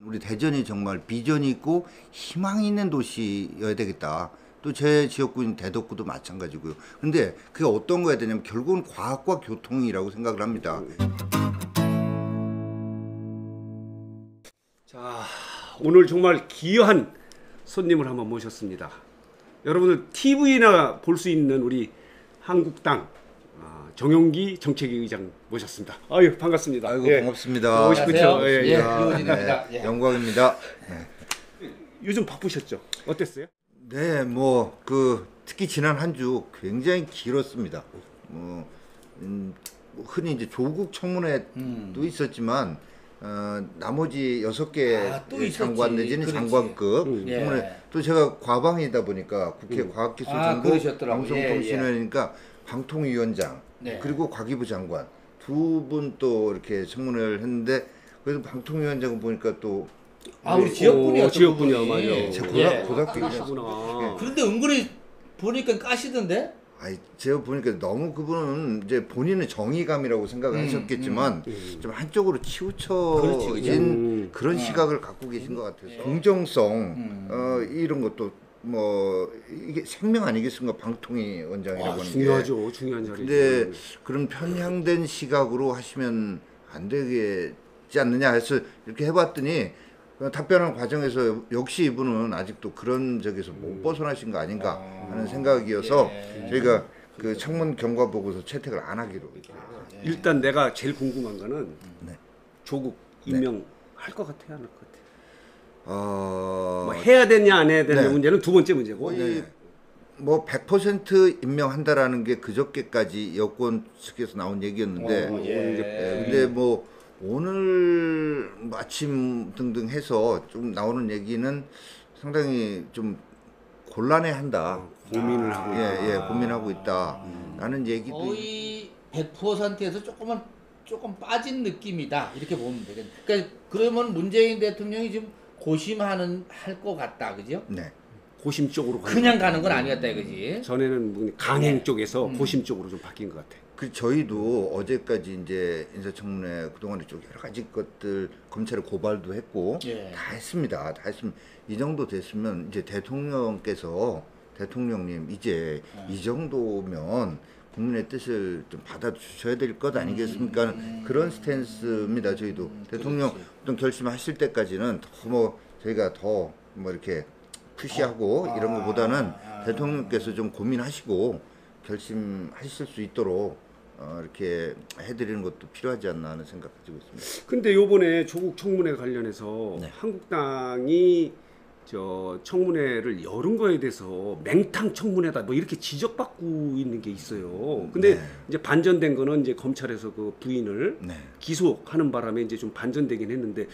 우리 대전이 정말 비전이 있고 희망이 있는 도시여야 되겠다. 또 제 지역구인 대덕구도 마찬가지고요. 근데 그게 어떤 거야 되냐면 결국은 과학과 교통이라고 생각을 합니다. 자, 오늘 정말 귀한 손님을 한번 모셨습니다. 여러분들 TV나 볼 수 있는 우리 한국당 정용기 정책위 의장 모셨습니다. 아유, 반갑습니다. 아이고 예. 반갑습니다. 오고 싶으죠? 예, 예. 네, 예. 영광입니다. 네. 요즘 바쁘셨죠? 어땠어요? 네, 뭐 특히 지난 한 주 굉장히 길었습니다. 흔히 이제 조국 청문회도 있었지만 나머지 6개 또 있었지. 장관 내지는 그렇지. 장관급 예. 청문회 또 제가 과방이다 보니까 국회 과학기술정보 그러셨더라고요. 방송통신위원회니까 방통위원장 네. 그리고 과기부 장관 두 분 또 이렇게 청문회를 했는데 그래서 방통위원장은 보니까 또 우리 지역분이었죠. 지역분이요, 그분이. 맞아요. 제가 예. 고등학교 그러시구나. 그런데 은근히 보니까 까시던데? 아니 제가 보니까 너무 그분은 이제 본인은 정의감이라고 생각을 하셨겠지만 좀 한쪽으로 치우쳐진 그렇지. 그런 시각을 갖고 계신 것 같아서 공정성 이런 것도 뭐 이게 생명 아니겠습니까? 방통위 원장이라고 하는 게. 중요하죠. 중요한 자리죠. 근데 그런 편향된 시각으로 하시면 안 되겠지 않느냐 해서 이렇게 해봤더니 답변하는 과정에서 역시 이분은 아직도 그런 적에서 못 벗어나신 거 아닌가 하는 생각이어서 저희가 그 청문 경과 보고서 채택을 안 하기로. 일단 내가 제일 궁금한 거는 네. 조국 임명할 것 같아요, 안 할 것 같아요? 뭐 어, 해야 되냐 안 해야 되냐 네. 문제는 두 번째 문제고. 거의 뭐 100% 임명한다라는 게 그저께까지 여권 측에서 나온 얘기였는데, 근데 뭐 오늘 아침 등등 해서 좀 나오는 얘기는 상당히 좀 곤란해한다. 고민을 하고 있다. 고민하고 있다라는 얘기도. 거의 100%에서 조금 빠진 느낌이다. 이렇게 보면 되겠네. 그러니까 그러면 문재인 대통령이 지금 고심할 것 같다. 그죠? 네. 고심 쪽으로 그냥 가는 건 아니었다 이거지. 전에는 강행 쪽에서 고심 쪽으로 좀 바뀐 것 같아. 그 저희도 어제까지 이제 인사청문회 그동안에 좀 여러 가지 것들 검찰에 고발도 했고 예. 다 했습니다. 다 했으면 이 정도 됐으면 이제 대통령님 이제 이 정도면 국민의 뜻을 좀 받아주셔야 될 것 아니겠습니까? 그런 스탠스입니다. 저희도 대통령 어떤 결심하실 때까지는 더 뭐 저희가 더 뭐 이렇게 푸시하고 이런 것보다는 대통령께서 좀 고민하시고 결심하실 수 있도록 이렇게 해드리는 것도 필요하지 않나 하는 생각 가지고 있습니다. 근데 요번에 조국 청문회 관련해서 네. 한국당이 저 청문회를 열은 거에 대해서 맹탕 청문회다 뭐 이렇게 지적받고 있는 게 있어요. 근데 네. 이제 반전된 거는 이제 검찰에서 그 부인을 네. 기소하는 바람에 이제 좀 반전되긴 했는데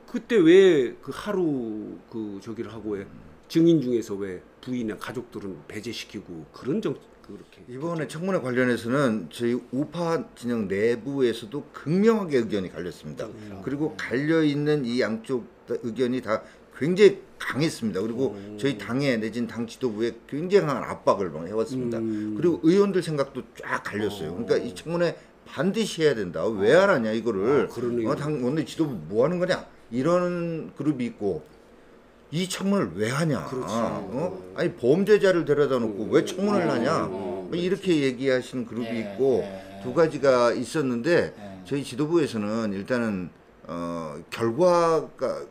그때 왜 그 하루 그 저기를 하고 왜 증인 중에서 왜 부인이나 가족들은 배제시키고 그런 그렇게 이번에 청문회 관련해서는 저희 우파 진영 내부에서도 극명하게 의견이 갈렸습니다. 그리고 갈려 있는 이 양쪽 의견이 다 굉장히 강했습니다. 그리고 저희 당에 내진 당 지도부에 굉장한 압박을 해왔습니다. 그리고 의원들 생각도 쫙 갈렸어요. 그러니까 이 청문회 반드시 해야 된다. 왜 안 하냐 이거를. 당 원내 지도부 뭐 하는 거냐 이런 그룹이 있고 이 청문을 왜 하냐? 아니 범죄자를 데려다 놓고 왜 청문을 하냐? 뭐 이렇게 얘기하시는 그룹이 있고 두 가지가 있었는데 저희 지도부에서는 일단은 결과가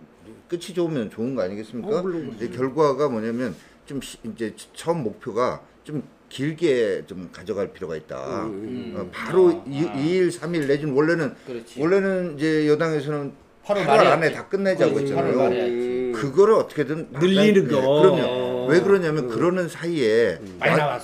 끝이 좋으면 좋은 거 아니겠습니까? 이제 결과가 뭐냐면 좀 이제 처음 목표가 좀 길게 좀 가져갈 필요가 있다. 바로 2일, 3일 내지는 원래는 이제 여당에서는 8월 안에 다 끝내자고 했잖아요. 그거를 어떻게든 늘리는 거. 그럼요. 왜 그러냐면 그러는 사이에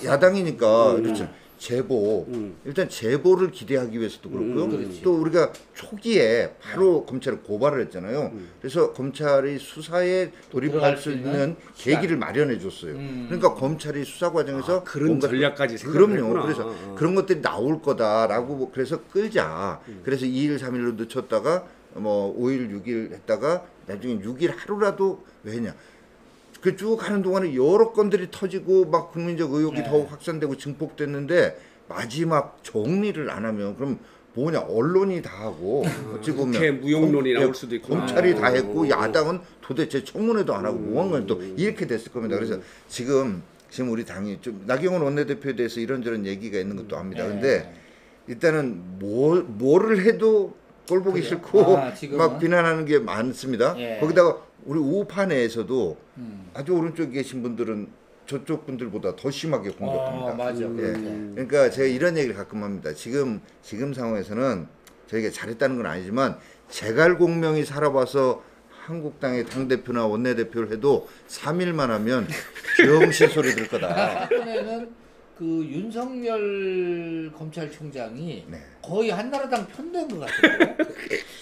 야당이니까 그렇죠. 제보 일단 제보를 기대하기 위해서도 그렇고요. 또 우리가 초기에 바로 검찰에 고발을 했잖아요. 그래서 검찰이 수사에 돌입할 수 있는 계기를 마련해 줬어요. 그러니까 검찰이 수사 과정에서 그런 전략까지 생각했구나. 그럼요. 그래서 그런 것들이 나올 거다라고 그래서 끌자. 그래서 2일, 3일로 늦췄다가 뭐 5일, 6일 했다가 나중에 6일 하루라도 왜 했냐. 그 쭉 가는 동안에 여러 건들이 터지고 막 국민적 의혹이 더욱 확산되고 증폭됐는데 마지막 정리를 안 하면 그럼 뭐냐 언론이 다 하고 어찌 보면 국회 무용론이 나올 수도 있고 검찰이 다 했고 야당은 도대체 청문회도 안 하고 무언가는 또 이렇게 됐을 겁니다. 그래서 지금 우리 당이 좀 나경원 원내대표에 대해서 이런저런 얘기가 있는 것도 압니다. 근데 일단은 뭐를 해도 꼴보기 그래요? 싫고 지금은? 막 비난하는 게 많습니다. 예. 거기다가 우리 우파 내에서도 아주 오른쪽에 계신 분들은 저쪽 분들보다 더 심하게 공격합니다. 맞아. 그러니까 제가 이런 얘기를 가끔 합니다. 지금 상황에서는 저희가 잘했다는 건 아니지만 제갈공명이 살아봐서 한국당의 당대표나 원내대표를 해도 3일만 하면 병신 소리 들 거다. 이번에는 그 윤석열 검찰총장이 네. 거의 한나라당 편된 것 같아요.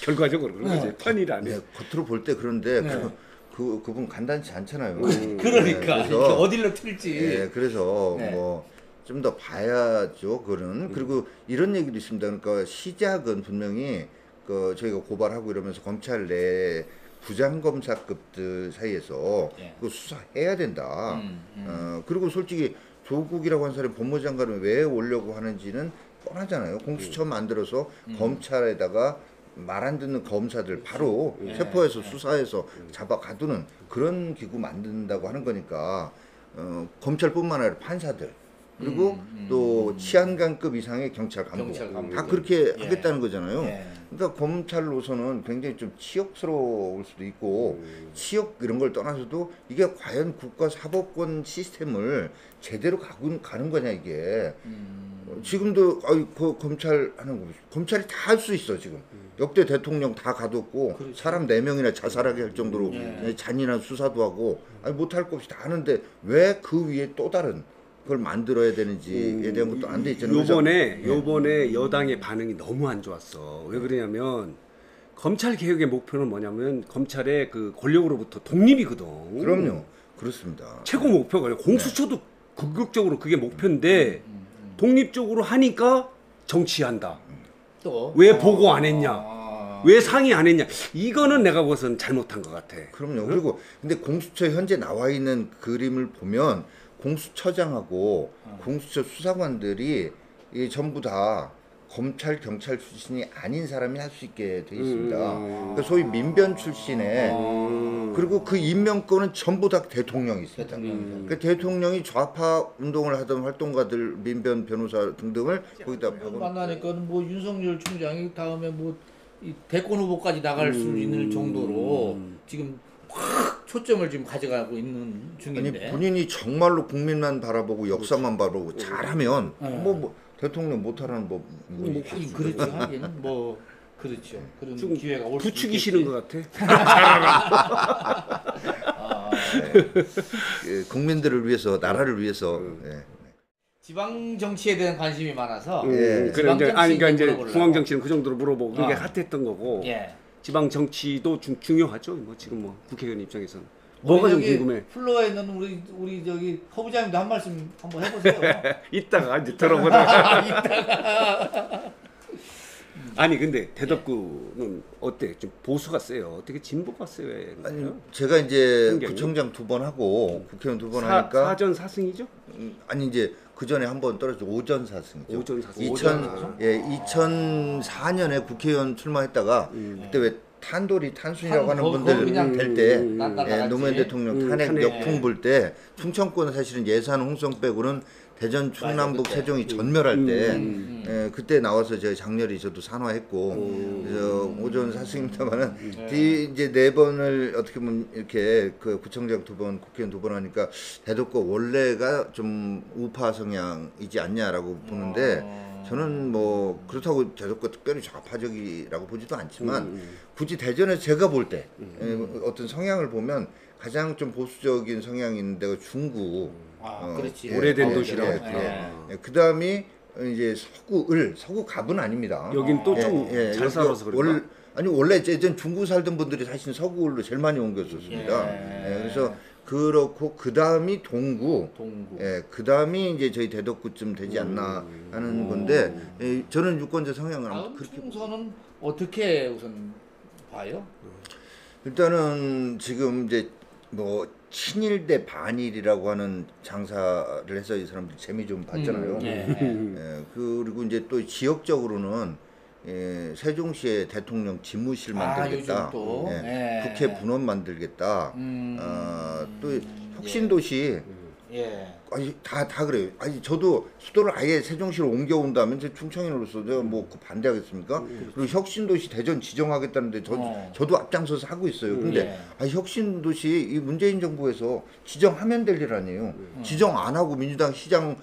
결과적으로 그런 거지. 편이라네. 네, 겉으로 볼 때 그런데 네. 그분 간단치 않잖아요. 그러니까 네, 그래서 어디로 튈지. 네, 그래서 네. 뭐 좀 더 봐야죠. 그거는 그리고 이런 얘기도 있습니다. 그러니까 시작은 분명히 그 저희가 고발하고 이러면서 검찰 내 부장검사급들 사이에서 예. 그 수사해야 된다. 그리고 솔직히 조국이라고 한 사람이 법무장관을 왜 오려고 하는지는 뻔하잖아요. 공수처 만들어서 검찰에다가 말 안 듣는 검사들 바로 체포해서 수사해서 잡아 가두는 그런 기구 만든다고 하는 거니까 검찰뿐만 아니라 판사들 그리고 또 치안관급 이상의 경찰 간부 다 그렇게 예. 하겠다는 거잖아요. 예. 그러니까 검찰로서는 굉장히 좀 치욕스러울 수도 있고 치욕 이런 걸 떠나서도 이게 과연 국가 사법권 시스템을 제대로 가는 거냐 이게 지금도 그 검찰 하는 거 검찰이 다 할 수 있어 지금 역대 대통령 다 가뒀고 그렇죠. 사람 4명이나 자살하게 할 정도로 잔인한 수사도 하고 못할 것 없이 다 하는데 왜 그 위에 또 다른 그걸 만들어야 되는지에 대한 것도 안 돼 있잖아요. 요번에 여당의 반응이 너무 안 좋았어. 왜 그러냐면 검찰 개혁의 목표는 뭐냐면 검찰의 그 권력으로부터 독립이거든. 그럼요. 그렇습니다. 최고 목표가 공수처도 극극적으로 그게 목표인데 독립적으로 하니까 정치한다. 또 왜 보고 안 했냐? 왜 상의 안 했냐? 이거는 내가 봐서는 잘못한 것 같아. 그럼요. 그리고 근데 공수처 현재 나와 있는 그림을 보면 공수처장하고 공수처 수사관들이 전부 다 검찰 경찰 출신이 아닌 사람이 할 수 있게 돼 있습니다. 그러니까 소위 민변 출신의 그리고 그 임명권은 전부 다 대통령이 있습니다. 그러니까 대통령이 좌파 운동을 하던 활동가들 민변 변호사 등등을 거기다 만나니까 뭐 윤석열 총장이 다음에 뭐 이 대권 후보까지 나갈 수 있는 정도로 지금 확 초점을 지금 가져가고 있는 중인데. 아니 본인이 정말로 국민만 바라보고 역사만 바라보고 잘하면 뭐 대통령 못하라는 뭐 하긴 그렇죠. 하긴 뭐 그렇죠. 그런 기회가 올 수도 부추기시는 것 같아. 예, 국민들을 위해서 나라를 위해서 예. 지방 정치에 대한 관심이 많아서 예. 그래 이제 그러니까 이제 물어보려고. 중앙 정치는 그 정도로 물어보고 그게 핫했던 거고 예. 지방 정치도 중요하죠. 뭐 지금 뭐 국회의원 입장에서는 뭐가 좀 궁금해. 플로어에 있는 우리 저기 허부장님도 한 말씀 한번 해보세요. 이따가 이제 들어보다가 아니 근데 대덕구는 어때? 좀 보수가 세요. 어떻게 진보가 세요? 아니 제가 이제 환경이? 구청장 2번 하고 국회의원 2번 하니까 사전 4승이죠? 아니 이제 그 전에 한 번 떨어져 오전 4승이죠. 오전 4승. 2004년에 국회의원 출마했다가 그때 왜 탄순이라고 하는 그거 분들 그냥 될 때 나갔지. 노무현 대통령 탄핵 탄핵. 역풍 불 때 충청권은 사실은 예산 홍성 빼고는 대전 충남북 그때. 세종이 전멸할 때 그때 나와서 제가 장렬히 저도 산화했고 그래서 오전 사승입니다만은 이제 4번을 어떻게 보면 이렇게 그 구청장 2번 국회의원 2번 하니까 대덕구 원래가 좀 우파 성향이지 않냐라고 보는데 저는 뭐 그렇다고 대덕구 특별히 좌파적이라고 보지도 않지만 굳이 대전에서 제가 볼 때 어떤 성향을 보면 가장 좀 보수적인 성향이 있는 데가 중구 그렇지. 오래된 도시라. 그 다음이 이제 서구 갑은 아닙니다. 여긴 또 좀 잘 살아서 그런가? 원래 예전 중구 살던 분들이 사실 서구을로 제일 많이 옮겼었습니다. 그래서 그렇고 그 다음이 동구. 그 다음이 이제 저희 대덕구쯤 되지 않나 하는 건데 저는 유권자 성향은 다음 그렇게 총선은 어떻게 우선 봐요? 일단은 지금 이제 뭐 친일 대 반일이라고 하는 장사를 해서 이 사람들 재미 좀 봤잖아요. 그리고 이제 또 지역적으로는 세종시의 대통령 집무실 만들겠다. 요즘 또. 예, 국회 분원 만들겠다. 또 혁신도시 예. 아니 다 그래요. 아니 저도 수도를 아예 세종시로 옮겨온다면 제 충청인으로서 내가 뭐 반대하겠습니까? 그리고 혁신도시 대전 지정하겠다는데 저도 앞장서서 하고 있어요. 근데 혁신도시 이 문재인 정부에서 지정하면 될 일 아니에요. 지정 안 하고 민주당 시장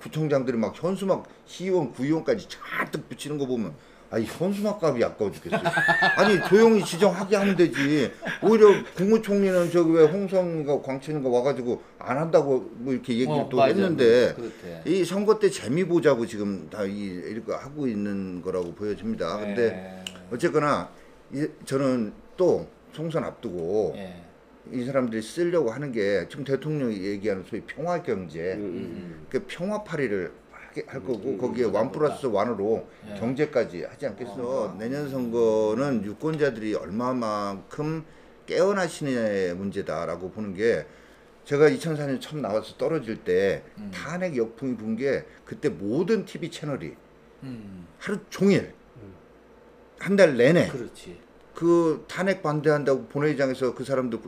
구청장들이 막 현수막 시의원 구의원까지 잔뜩 붙이는 거 보면 현수막 값이 아까워 죽겠어요. 아니 조용히 지정하게 하면 되지. 오히려 국무총리는 저기 왜 홍성인가 광천인가 와가지고 안 한다고 뭐 이렇게 얘기를 또 맞아. 했는데 그렇대. 이 선거 때 재미 보자고 지금 다 이렇게 하고 있는 거라고 보여집니다. 근데 어쨌거나 저는 또 총선 앞두고 이 사람들이 쓰려고 하는 게 지금 대통령이 얘기하는 소위 평화 경제, 그 평화파리를 할 거고 거기에 1+1으로 경제까지 하지 않겠어. 내년 선거는 유권자들이 얼마만큼 깨어나시느냐의 문제다라고 보는 게 제가 2004년 처음 나와서 떨어질 때 탄핵 역풍이 분 게 그때 모든 TV 채널이 하루 종일 한 달 내내 그렇지. 그 탄핵 반대한다고 본회의장에서 그 사람들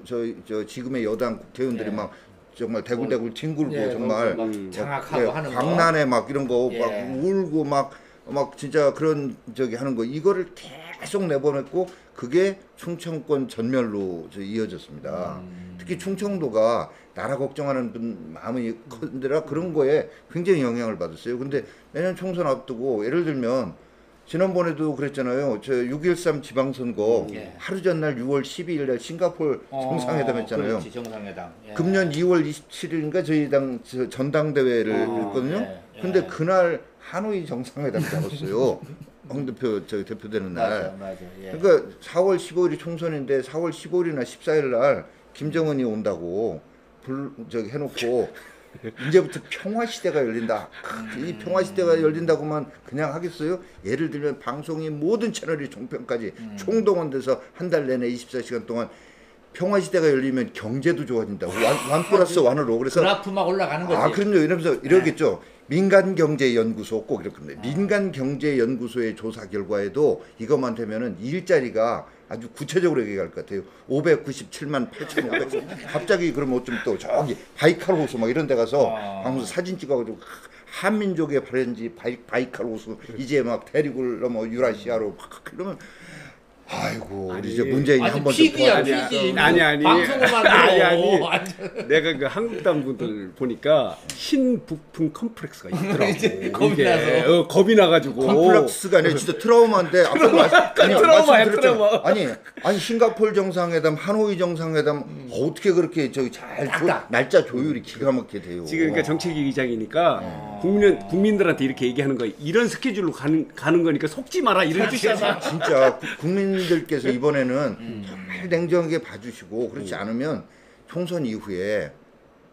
저 지금의 여당 국회의원들이 막 정말 대굴대굴 뒹굴고 정말 장악하고 하는 거. 광란에 막 이런 거 막 울고 막 진짜 그런 저기 하는 거 이거를 계속 내보냈고 그게 충청권 전멸로 이어졌습니다. 특히 충청도가 나라 걱정하는 분 마음이 큰데라 그런 거에 굉장히 영향을 받았어요. 근데 내년 총선 앞두고 예를 들면 지난번에도 그랬잖아요. 저 6.13 지방선거 하루 전날 6월 12일 날 싱가포르 정상회담 했잖아요. 그렇지, 정상회담. 금년 2월 27일인가 저희 당 전당대회를 했거든요. 근데 그날 하노이 정상회담 잡았어요. 홍 대표 저기 대표되는 날. 맞아. 그러니까 4월 15일이 총선인데 4월 15일이나 14일 날 김정은이 온다고 저기 해놓고 이제부터 평화 시대가 열린다. 이 평화 시대가 열린다고만 그냥 하겠어요? 예를 들면 방송이 모든 채널이 종편까지 총동원돼서 한 달 내내 24시간 동안 평화 시대가 열리면 경제도 좋아진다고. 1+1으로. 그래서 그래프 막 올라가는 거지. 그럼요. 이러면서 이러겠죠. 민간경제연구소 꼭 이렇게 합니다. 민간경제연구소의 조사 결과에도 이것만 되면은 일자리가 아주 구체적으로 얘기할 것 같아요. 597만 8,500. 갑자기 그러면 어쩜 또 저기 바이칼 호수 막 이런 데 가서 방송 사진 찍어가지고 한민족의 발현지 바이칼 호수 이제 막 대륙을 넘어 유라시아로 막 그러면 아이고 우리 이제 문재인이 한번 PD야, PD. 아니. 방송을 만들어. 아니. 내가 그 한국당 분들 보니까 신북풍 컴플렉스가 있더라고. 겁이 나서. 겁이 나가지고. 컴플렉스가 아니라 진짜 트라우마인데 트라우마. 아니 싱가포르 정상회담, 하노이 정상회담 어떻게 그렇게 저기 잘 날짜 조율이 기가 막히게 돼요. 지금 그러니까 정책위 의장이니까 국민들한테 이렇게 얘기하는 거 이런 스케줄로 가는 거니까 속지 마라 이런 뜻이야. 진짜 국민들께서 이번에는 정말 냉정하게 봐주시고 그렇지 않으면 총선 이후에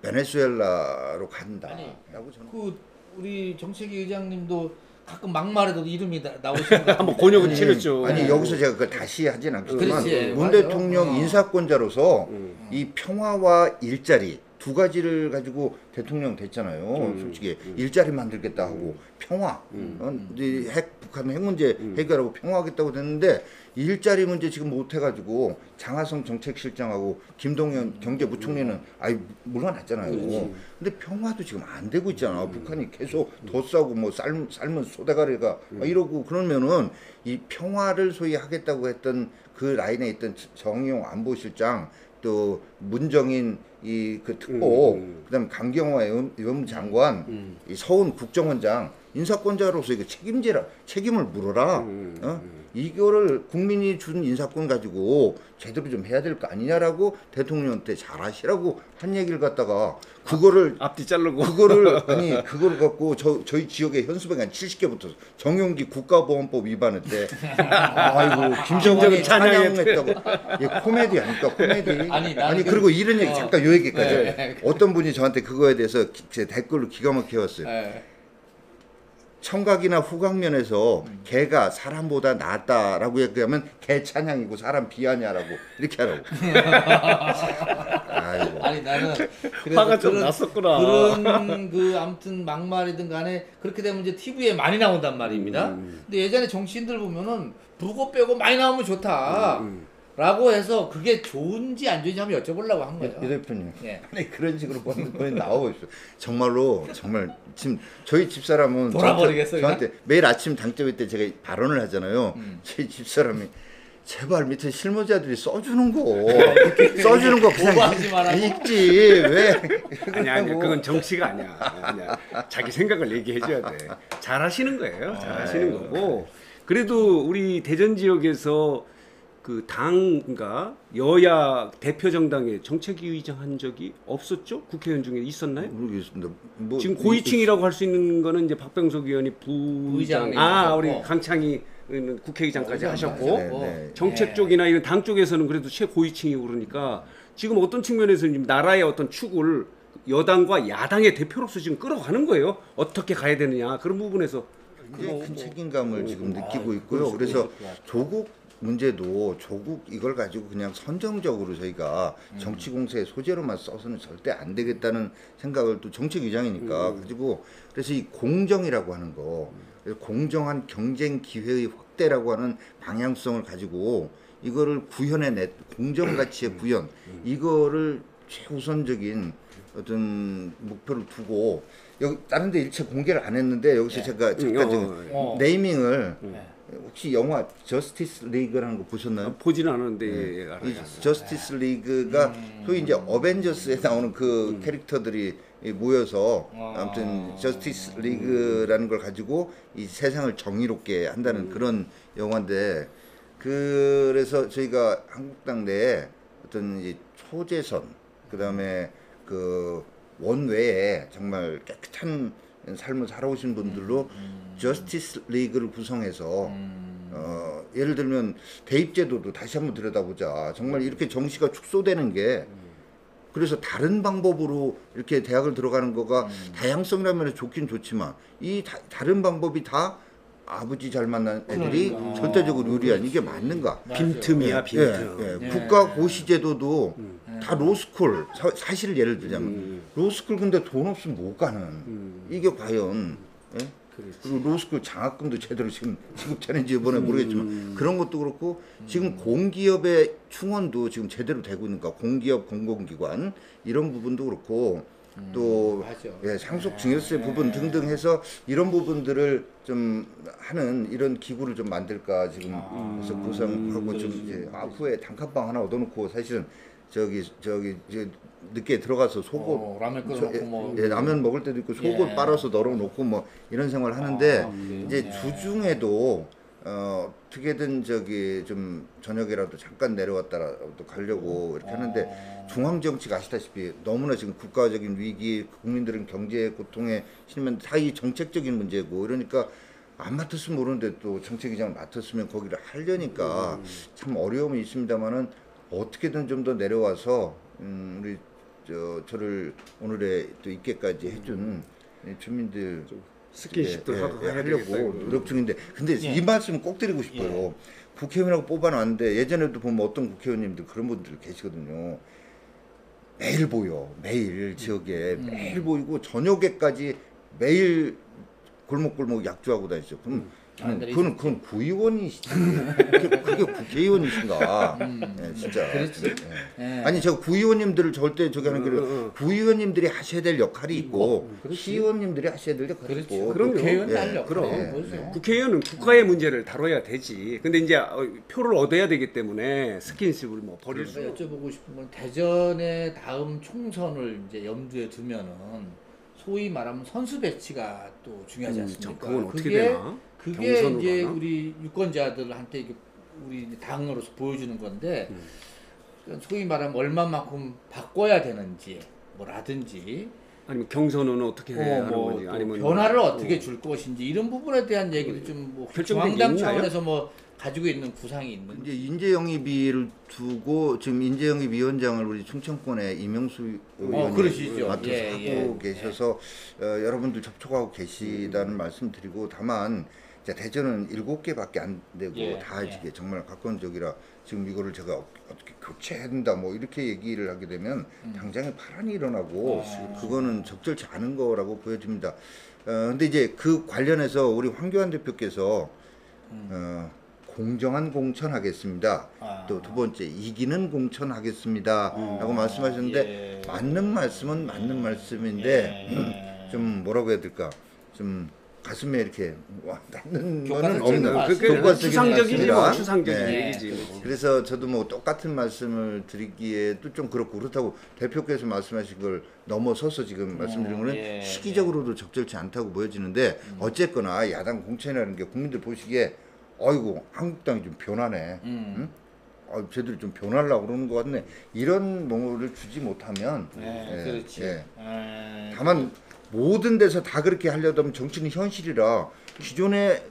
베네수엘라로 간다라고 저는. 그 우리 정책위 의장님도 가끔 막말해도 이름이 나오시는 거 한번 곤욕은 치렀죠. 아니 여기서 제가 그걸 다시 하진 않겠지만 그렇지, 문 맞아. 대통령 인사권자로서 이 평화와 일자리 두 가지를 가지고 대통령 됐잖아요. 솔직히 일자리 만들겠다 하고 평화, 이제 북한 핵 문제 해결하고 평화하겠다고 됐는데 일자리 문제 지금 못 해가지고 장하성 정책실장하고 김동연 경제부총리는 물러났잖아요. 근데 평화도 지금 안 되고 있잖아. 북한이 계속 더 싸고 뭐 삶은 소대가리가 막 이러고 그러면은 이 평화를 소위 하겠다고 했던 그 라인에 있던 정의용 안보실장 또 문정인 그 특보, 그다음 강경화 외무장관, 이 서훈 국정원장 인사권자로서 이거 책임을 물어라. 이거를 국민이 준 인사권 가지고 제대로 좀 해야 될 거 아니냐라고 대통령한테 잘하시라고 한 얘기를 갖다가 그거를 앞뒤 자르고 그걸 갖고 저희 지역에 현수막이 한 70개 정용기 국가보안법 위반했대. 아이고 김정은이 찬양했다고. 이게 코미디 아닙니까 코미디? 아니 그리고 이런 얘기 잠깐 요 얘기까지. 어떤 분이 저한테 그거에 대해서 제 댓글로 기가 막히게 왔어요. 청각이나 후각면에서 개가 사람보다 낫다라고 얘기하면 개 찬양이고 사람 비하냐라고 이렇게 하라고. 아이고. 아니 나는 화가 좀 났었구나. 그런 그 아무튼 막말이든 간에 그렇게 되면 이제 TV에 많이 나온단 말입니다. 근데 예전에 정치인들 보면은 부고 빼고 많이 나오면 좋다. 라고 해서 그게 좋은지 안 좋은지 한번 여쭤보려고 한 거예요. 이 대표님, 예. 아니 그런 식으로 보내 나오고 있어. 정말로 정말 지금 저희 집사람은 돌아버리겠어요, 저한테 매일 아침 당직회 때 제가 발언을 하잖아요. 저희 집사람이 제발 밑에 실무자들이 써주는 거 그냥 오버하지 말라고. 읽지 왜? 아니야, 그건 정치가 아니야. 아니야. 자기 생각을 얘기해줘야 돼. 잘하시는 거예요. 잘하시는 거고. 그래도 우리 대전 지역에서 그 당과 여야 대표 정당의 정책위 의장 한 적이 없었죠? 국회의원 중에 있었나요? 모르겠습니다. 뭐 지금 고위층이라고 할 수 있는 거는 이제 박병석 의원이 부의장, 부의장님 우리 하셨고. 강창희 의원은 국회의장까지 하셨고 네. 정책 쪽이나 이런 당 쪽에서는 그래도 최고위층이고 그러니까 지금 어떤 측면에서는 지금 나라의 어떤 축을 여당과 야당의 대표로서 지금 끌어가는 거예요. 어떻게 가야 되느냐 그런 부분에서 굉장히 큰 책임감을 지금 느끼고 있고요. 그래서 조국 문제도 조국 이걸 가지고 그냥 선정적으로 저희가 정치 공세의 소재로만 써서는 절대 안 되겠다는 생각을 또 정책 위장이니까 가지고 그래서 이 공정이라고 하는 거 그래서 공정한 경쟁 기회의 확대라고 하는 방향성을 가지고 이거를 구현해내 공정 가치의 구현 이거를 최우선적인 어떤 목표를 두고 여기 다른 데 일체 공개를 안 했는데 여기서 제가 잠깐 네이밍을 혹시 영화 저스티스 리그라는 거 보셨나요? 보지는 않았는데 이 알아요. 저스티스 리그가 소위 이제 어벤져스에 나오는 그 캐릭터들이 모여서 아무튼 저스티스 리그라는 걸 가지고 이 세상을 정의롭게 한다는 그런 영화인데 그래서 저희가 한국당 내에 어떤 이 초재선 그다음에 그 원외에 정말 깨끗한 삶을 살아오신 분들로 저스티스 리그를 구성해서 예를 들면 대입제도도 다시 한번 들여다보자. 정말 이렇게 정시가 축소되는 게 그래서 다른 방법으로 이렇게 대학을 들어가는 거가 다양성이라는 면에서 좋긴 좋지만 이 다른 방법이 다 아버지 잘 만난 애들이 절대적으로 유리한 이게 맞는가? 빈틈이야 빈틈. 예. 국가 고시 제도도 다 로스쿨 사실 예를 들자면 로스쿨 근데 돈 없으면 못 가는 이게 과연 예? 그리고 로스쿨 장학금도 제대로 지금 지급되는지 이번에 모르겠지만 그런 것도 그렇고 지금 공기업의 충원도 지금 제대로 되고 있는가 공기업 공공기관 이런 부분도 그렇고 또 예, 상속 증여세 부분 등등 해서 이런 부분들을 좀 하는 이런 기구를 좀 만들까 지금 그래서 구성하고 좀 이제 앞후에 단칸방 하나 얻어놓고 사실은 저기 이제 늦게 들어가서 속옷 라면 끓여놓고 뭐 예, 라면 먹을 때도 있고 속옷 빨아서 널어놓고 뭐 이런 생활을 하는데 이제 주중에도 어떻게든 저기 좀 저녁이라도 잠깐 내려왔다라도 가려고 이렇게 하는데 중앙 정치가 아시다시피 너무나 지금 국가적인 위기, 국민들은 경제 고통에 실면 다 이 정책적인 문제고 이러니까 안 맡았으면 모르는데 또 정책위장을 맡았으면 거기를 하려니까 참 어려움이 있습니다만은 어떻게든 좀 더 내려와서 우리 저를 오늘에 또 있게까지 해준 주민들 스킨십도 하려고 노력 중인데 근데 이 말씀 꼭 드리고 싶어요. 국회의원이라고 뽑아놨는데 예전에도 보면 어떤 국회의원님들 그런 분들 계시거든요. 매일 보여. 매일 지역에 매일 보이고 저녁에까지 매일 골목골목 약주하고 다니죠. 그건 구의원이시지. 그게 국회의원이신가? 네, 진짜. 그렇지. 네. 아니 저 구의원님들을 절대 저기 하는 게 구의원님들이 하셔야 될 역할이 있고 시의원님들이 하셔야 될 역할이 있고. 그럼요. 국회의원이 할 예, 역할은 국회의원은 국가의 문제를 다뤄야 되지. 근데 이제 표를 얻어야 되기 때문에 스킨십을 뭐 버릴 수. 제가 여쭤보고 싶은 건 대전의 다음 총선을 이제 염두에 두면은 소위 말하면 선수 배치가 또 중요하지 않습니까? 그건 어떻게 되나? 그게 경선으로 이제 가나? 우리 유권자들한테 이게 우리 당으로서 보여주는 건데 그러니까 소위 말하면 얼마만큼 바꿔야 되는지 뭐라든지 아니면 경선은 어떻게 하는 뭐 건지 또 아니면 변화를 어떻게 줄 것인지 이런 부분에 대한 얘기도 좀뭐 결정된 게 중앙당 있나요? 차원에서 뭐 가지고 있는 구상이 있는. 이제 인재영입위를 두고 지금 인재영입위원장을 우리 충청권의 이명수 의원이 그러시죠. 맡아서 예, 하고 예. 계셔서 여러분들 접촉하고 계시다는 말씀드리고 다만 이제 대전은 7개밖에 안 되고 예, 다 예. 이게 정말 가까운 지역이라 지금 이거를 제가 어떻게 교체해야 된다 뭐 이렇게 얘기를 하게 되면 당장에 파란이 일어나고 그거는 적절치 않은 거라고 보여집니다. 근데 이제 그 관련해서 우리 황교안 대표께서 공정한 공천하겠습니다. 또 두 번째 이기는 공천하겠습니다라고 말씀하셨는데 예. 맞는 말씀은 맞는 말씀인데 좀 뭐라고 해야 될까 좀 가슴에 이렇게 와 닿는 교과서 거는 찍는 없는 말씀. 교과서적인 추상적이지 뭐 말씀이라. 추상적인 네. 얘기지. 뭐. 그래서 저도 뭐 똑같은 말씀을 드리기에도 좀 그렇다고 대표께서 말씀하신 걸 넘어서서 지금 말씀드린 거는 예, 시기적으로도 적절치 않다고 보여지는데 어쨌거나 야당 공천이라는 게 국민들 보시기에 어이구 한국당이 좀 변하네. 응? 쟤들이 좀 변하려고 그러는 것 같네. 이런 뭐를 주지 못하면 네, 그렇지. 예. 다만 다만 모든 데서 다 그렇게 하려다 하면 정치는 현실이라 기존에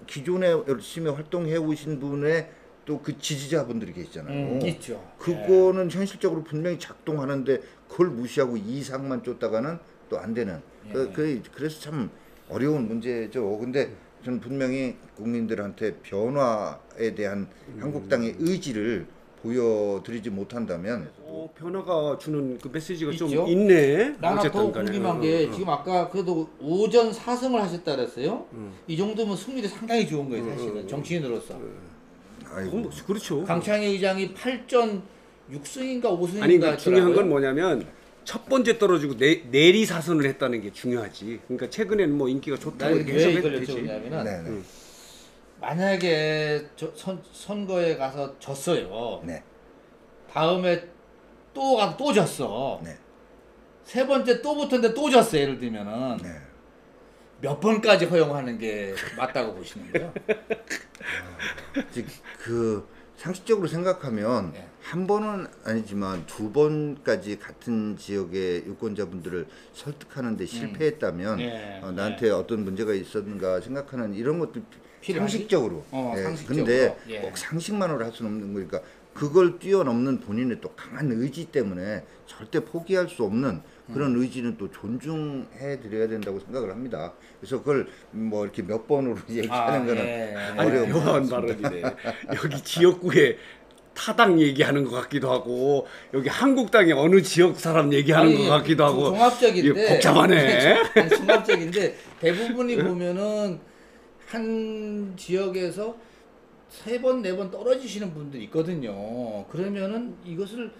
열심히 활동해 오신 분의 또 그 지지자분들이 계시잖아요. 있죠. 그거는 현실적으로 분명히 작동하는데 그걸 무시하고 이상만 쫓다가는 또 안 되는. 그래서 참 어려운 문제죠. 근데 저는 분명히 국민들한테 변화에 대한 한국당의 의지를 보여드리지 못한다면 변화가 주는 그 메시지가 좀 있죠? 있네. 나나 더 어쨌든 간에. 궁금한 게 지금 아까 그래도 오전 4승을 하셨다 그랬어요. 이 정도면 승률이 상당히 좋은 거예요, 사실은 정치인으로서. 아이고. 그렇죠. 강창희 의장이 8전 6승인가 5승인가 아니 그러니까 중요한 건 뭐냐면 첫 번째 떨어지고 내리 사선을 했다는 게 중요하지. 그러니까 최근에는 뭐 인기가 좋다고 이렇게 왜 해석해도 이걸 되지. 여쭤보냐면은 네네. 만약에 선거에 가서 졌어요. 네. 다음에 또 가서 또 졌어. 네. 세 번째 또 붙었는데 또 졌어. 예를 들면은 네. 몇 번까지 허용하는 게 맞다고 보시는 거예요? 즉 그 상식적으로 생각하면 네. 한 번은 아니지만 두 번까지 같은 지역의 유권자분들을 설득하는데 실패했다면 네. 나한테 어떤 문제가 있었는가 생각하는 이런 것도 필요하지? 상식적으로. 상식적으로. 근데 예. 꼭 상식만으로 할 수는 없는 거니까 그걸 뛰어넘는 본인의 또 강한 의지 때문에 절대 포기할 수 없는 그런 의지는 또 존중해 드려야 된다고 생각을 합니다. 그래서 그걸 뭐 이렇게 몇 번으로 얘기하는 거는 예. 아니 어려운 묘한 발언이네. 여기 지역구에 타당 얘기하는 것 같기도 하고 여기 한국당의 어느 지역 사람 얘기하는 것 같기도 하고 종합적인데 이게 복잡하네. 아니, 종합적인데 대부분이 보면은 한 지역에서 세 번, 네 번 떨어지시는 분들이 있거든요. 그러면은 이것을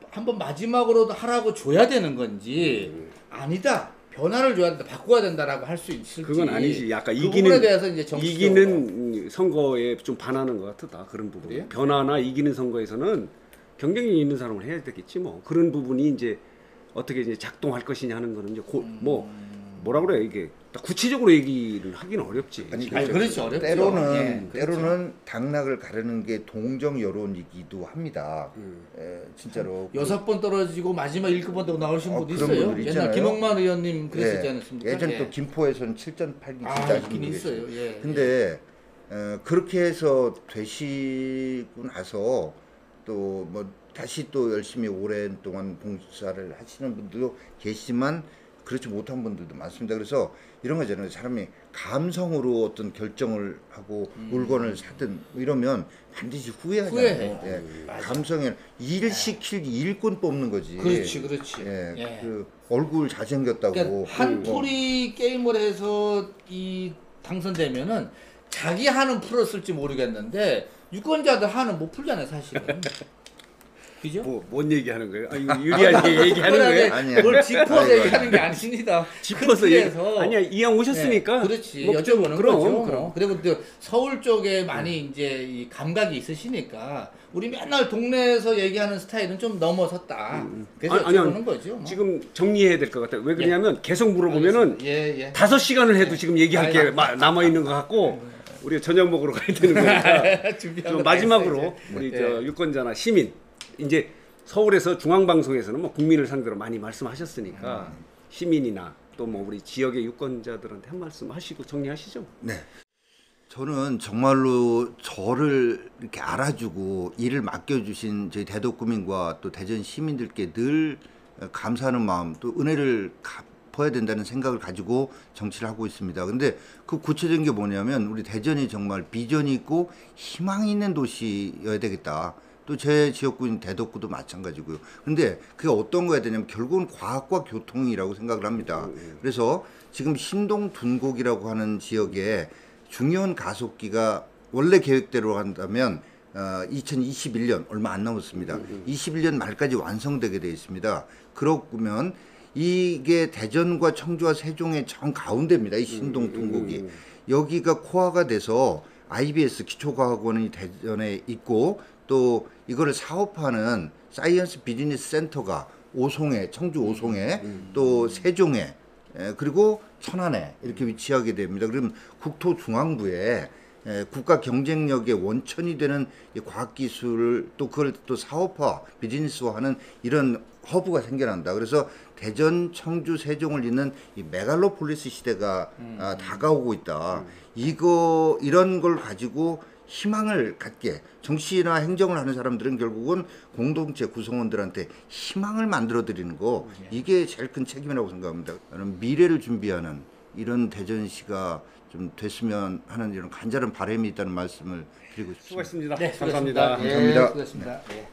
한번 마지막으로도 하라고 줘야 되는 건지 아니다. 변화를 줘야 된다. 바꿔야 된다라고 할 수 있을지. 그건 아니지. 약간 그 부분에 대해서 이제 정치적으로. 이기는 선거에 좀 반하는 것 같다. 그런 부분. 그래요? 변화나 이기는 선거에서는 경쟁력 있는 사람을 해야 되겠지 뭐. 그런 부분이 이제 어떻게 이제 작동할 것이냐 하는 거는 이제 뭐 뭐라 그래 이게 구체적으로 얘기를 하기는 어렵지. 아니, 그렇죠. 어렵죠. 때로는 예, 그렇죠. 때로는 당락을 가르는 게 동정 여론이기도 합니다. 진짜로 6번 떨어지고 마지막 7번 더 나오신 분도 그런 있어요. 분들 옛날 있잖아요. 김홍만 의원님 그랬었지 예. 않았습니까? 예전 예. 또 김포에서는 7전 8기 진짜 아, 하신 있긴 분이 있어요. 계시고. 예. 근데 그렇게 해서 되시고 나서 또 뭐 다시 또 열심히 오랜 동안 봉사를 하시는 분들도 계시지만 그렇지 못한 분들도 많습니다. 그래서 이런 거잖아요. 사람이 감성으로 어떤 결정을 하고 물건을 사든 이러면 반드시 후회하잖아요. 후회해요. 예. 맞아. 감성에 일 시킬 일꾼 뽑는 거지. 그렇지, 그렇지. 예. 예. 그 얼굴 잘생겼다고. 그러니까 한풀이 게임을 해서 이 당선되면은 자기 한은 풀었을지 모르겠는데 유권자들 한은 못 풀잖아요, 사실은. 그죠? 뭔 얘기하는 거예요? 아, 이거 유리하게 얘기하는 거예요? 아니야. 뭘 짚어서 아이고, 얘기하는 게 아닙니다. 짚어서 그래서 아니야 이왕 오셨으니까. 네, 그렇지 뭐, 여쭤보는 그럼, 거죠. 그럼. 그리고 또 서울 쪽에 많이 이제 이 감각이 있으시니까 우리 맨날 동네에서 얘기하는 스타일은 좀 넘어섰다. 그래서 아니, 여쭤보는 거죠. 뭐. 지금 정리해야 될 것 같아요. 왜 그러냐면 계속 물어보면은 예. 5시간을 해도 지금 얘기할 게 남아 있는 것 같고 우리가 저녁 먹으러 가야 되는 거니까 준비한 좀 거 마지막으로 다 했어요, 우리 이제. 저 유권자나 시민 이제 서울에서 중앙방송에서는 뭐 국민을 상대로 많이 말씀하셨으니까 시민이나 또 뭐 우리 지역의 유권자들한테 한 말씀 하시고 정리하시죠. 네. 저는 정말로 저를 이렇게 알아주고 일을 맡겨주신 저희 대덕구민과 또 대전 시민들께 늘 감사하는 마음 또 은혜를 갚아야 된다는 생각을 가지고 정치를 하고 있습니다. 근데 그 구체적인 게 뭐냐면 우리 대전이 정말 비전이 있고 희망이 있는 도시여야 되겠다. 또 제 지역구인 대덕구도 마찬가지고요. 근데 그게 어떤 거야 되냐면 결국은 과학과 교통이라고 생각을 합니다. 그래서 지금 신동 둔곡이라고 하는 지역에 중요한 가속기가 원래 계획대로 한다면 2021년 얼마 안 남았습니다. 21년 말까지 완성되게 되어 있습니다. 그러면 이게 대전과 청주와 세종의 정 가운데입니다. 이 신동 둔곡이. 여기가 코어가 돼서 IBS 기초과학원이 대전에 있고 또 이거를 사업하는 사이언스 비즈니스 센터가 오송에 청주 오송에 또 세종에 그리고 천안에 이렇게 위치하게 됩니다. 그러면 국토중앙부에 국가 경쟁력의 원천이 되는 이 과학기술을 또 그걸 또 사업화, 비즈니스화하는 이런 허브가 생겨난다. 그래서 대전, 청주, 세종을 잇는 이 메갈로폴리스 시대가 다가오고 있다. 이런 걸 가지고 희망을 갖게 정치나 행정을 하는 사람들은 결국은 공동체 구성원들한테 희망을 만들어 드리는 거 이게 제일 큰 책임이라고 생각합니다. 저는 미래를 준비하는 이런 대전시가 좀 됐으면 하는 이런 간절한 바람이 있다는 말씀을 드리고 싶습니다. 수고하셨습니다. 네, 감사합니다. 수고하셨습니다. 감사합니다. 수고하셨습니다. 네.